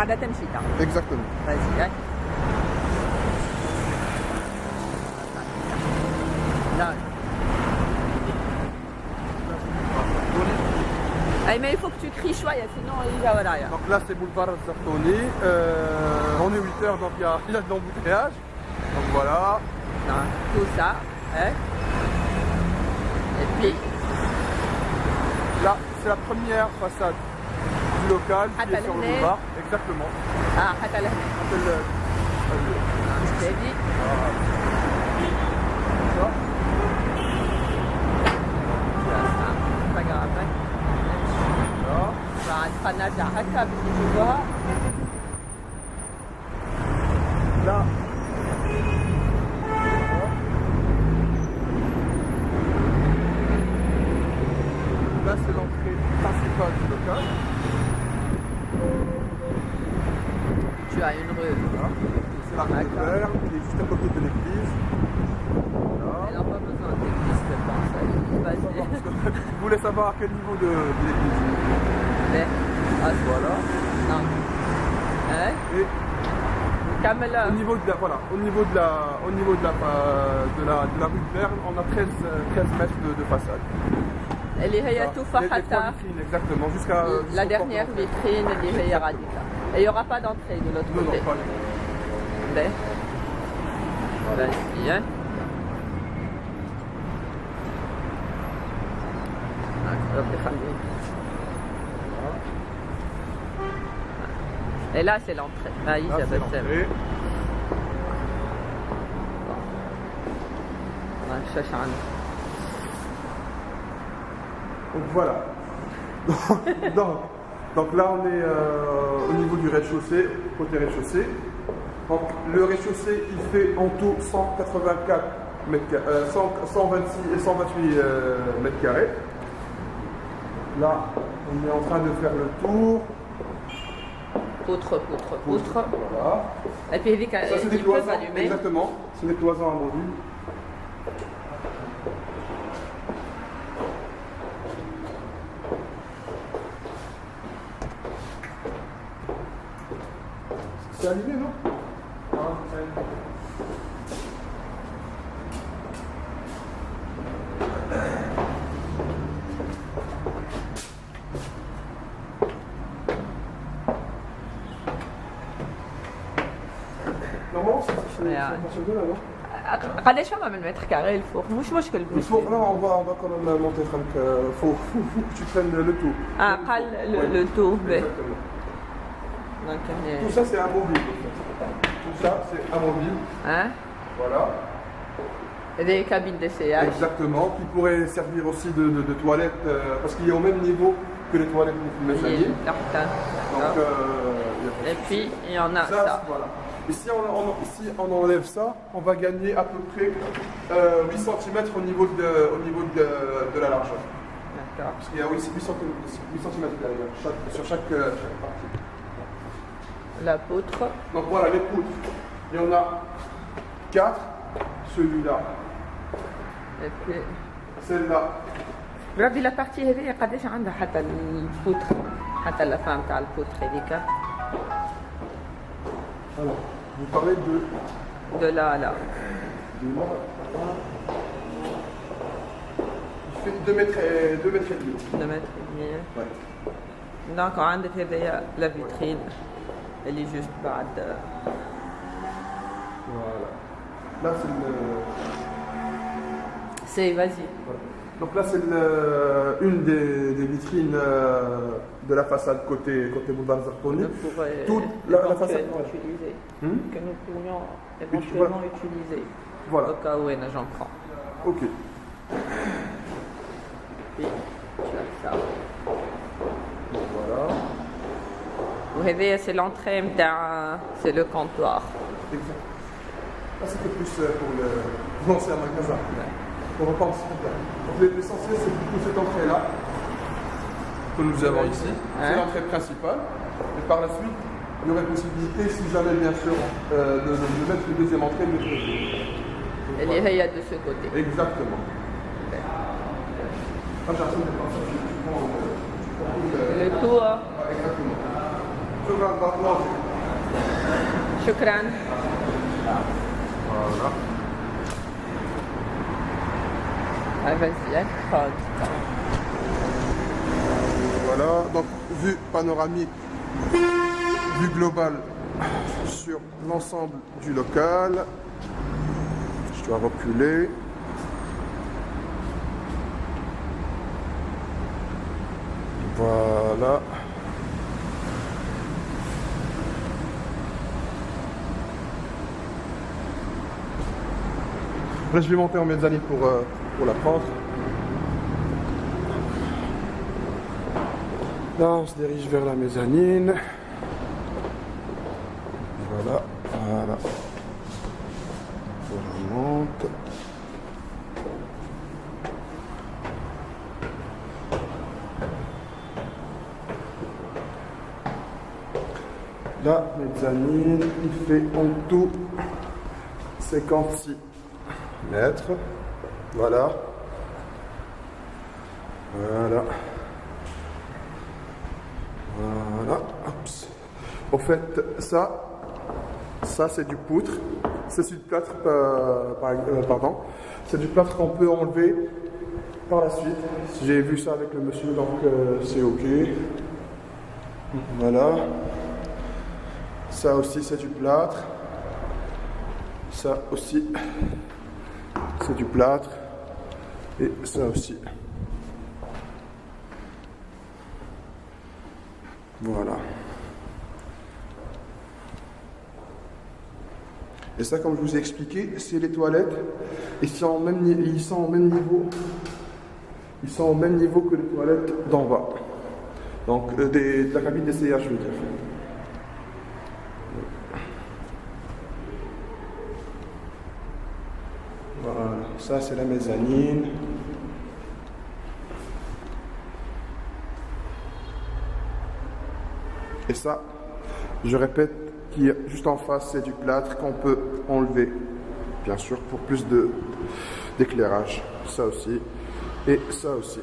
قاعدة تمشي تا. Exactement. Vas-y, hein. Là. Ah, mais il faut que tu cries chouïa, sinon il va voilà. Donc là c'est boulevard Zartoni, on est 8h donc il y a de l'embouteillage. Donc voilà. Non, tout ça. Hein. Et puis, Là c'est la première façade du local qui est sur le boulevard. Exactement. ah, حتى لهنا. Je t'ai dit. Pas grave, hein. فنرجع هكا بنجيبوها. Là. Là c'est l'entrée principale du local. Tu as une rue. Voilà. C'est la rue verte qui est juste à côté de l'église. Voilà. Elle n'a pas besoin d'église, je pense. Vas-y. Je voulais savoir à quel niveau de l'église. Mais, ah, Voilà. non. Hein? Et Camela. au niveau de la, voilà, au niveau de la rue de Berne, on a 13 mètres de façade. اللي هي Les توفى trois حتى vitrines, exactement, jusqu'à la dernière vitrine اللي هي راديكا. Et il n'y aura pas d'entrée de l'autre Non, côté. non, pas les. Ben. Vas-y, hein. ربي يخليك. Et là, c'est l'entrée. Ah, Là, Isabelle, c'est c'est l'entrée. cherche un. Donc voilà. donc là, on est au niveau du rez-de-chaussée, côté rez-de-chaussée. Donc le rez-de-chaussée, il fait en tout 184 mètres carrés, 126 et 128 mètres carrés. Là, on est en train de faire le tour. Poutre. Voilà. Et puis, il Ça, c'est des peut cloisons. s'allumer. Exactement. C'est des cloisons amovibles. C'est allumé, non? Ah, c'est allumé. Normalement, c'est يعني. fonctionne là, non? قداش فما من متر كاري الفوق مش مشكل Il faut, non, on va quand même monter, faut que tu prennes le tout. اه قال le tout به. Exactement. Donc, Tout ça, c'est amovible. En fait. Tout ça, c'est amovible. hein? Voilà. Et des cabines d'essayage. Exactement. Qui pourrait servir aussi de toilette, parce qu'il est au même niveau que les toilettes mezzanines. Donc, Et puis, il y en a ça. Voilà. Et si on enlève ça, on va gagner à peu près 8 cm au niveau de la largeur. D'accord. Parce qu'il y a 8 cm derrière, sur chaque partie. La poutre. Donc voilà, les poutres. Il y en a 4. Celui-là. Et puis, Celle-là. ربي لا بارتي هذه قداش عندها حتى البوتر حتى لا فهم تاع البوتر هذيك. Alors, vous parlez De là à là. de là. Il fait 2 mètres et demi. 2 mètres et demi. Ouais. Donc عندك هذيا la vitrine. Elle est juste بعد. Voilà. Là, c'est le. C'est, vas-y. Voilà. Donc là, c'est une des vitrines de la façade côté boulevard Zartoni. Toute la façade. Utiliser. Que nous pourrions tu éventuellement utiliser. Voilà. Au cas où j'en prends. Ok. Puis, tu as ça. Voilà. Vous voyez, c'est l'entrée, c'est le comptoir. Exact. Là, c'était plus pour l'ancien magasin. On va pas en sortir. Donc l'essentiel, c'est plutôt cette entrée-là que nous avons ici. C'est l'entrée principale. Et par la suite, il y aurait possibilité, si jamais bien sûr, de mettre une deuxième entrée de l'autre côté. Et les rayons de ce côté. Exactement. Ah, j'ai l'impression de penser, tu prends Le tour. Exactement. شكرا بارك الله فيك. شكرا. Voilà. Ah, vas-y, hein, prends. Voilà, donc vue panoramique, vue globale sur l'ensemble du local. Je dois reculer. Voilà. Là, je vais monter en mezzanine pour la prendre. Là, on se dirige vers la mezzanine. Voilà, voilà. On monte. La mezzanine, il fait en tout 56 mètres. Voilà. Voilà. Voilà. Oups. En fait, ça c'est du poutre. C'est du plâtre, pardon. C'est du plâtre qu'on peut enlever par la suite. J'ai vu ça avec le monsieur, donc c'est ok. Voilà. Ça aussi c'est du plâtre. Ça aussi c'est du plâtre. Et ça aussi. Voilà. Et ça, comme je vous ai expliqué, c'est les toilettes. Ils sont au même niveau. Ils sont au même niveau que les toilettes d'en bas. Donc de la cabine d'essayage, je veux dire. Voilà. Ça, c'est la mezzanine. Et ça, je répète, qui est juste en face, c'est du plâtre qu'on peut enlever, bien sûr, pour plus d'éclairage. Ça aussi, et ça aussi.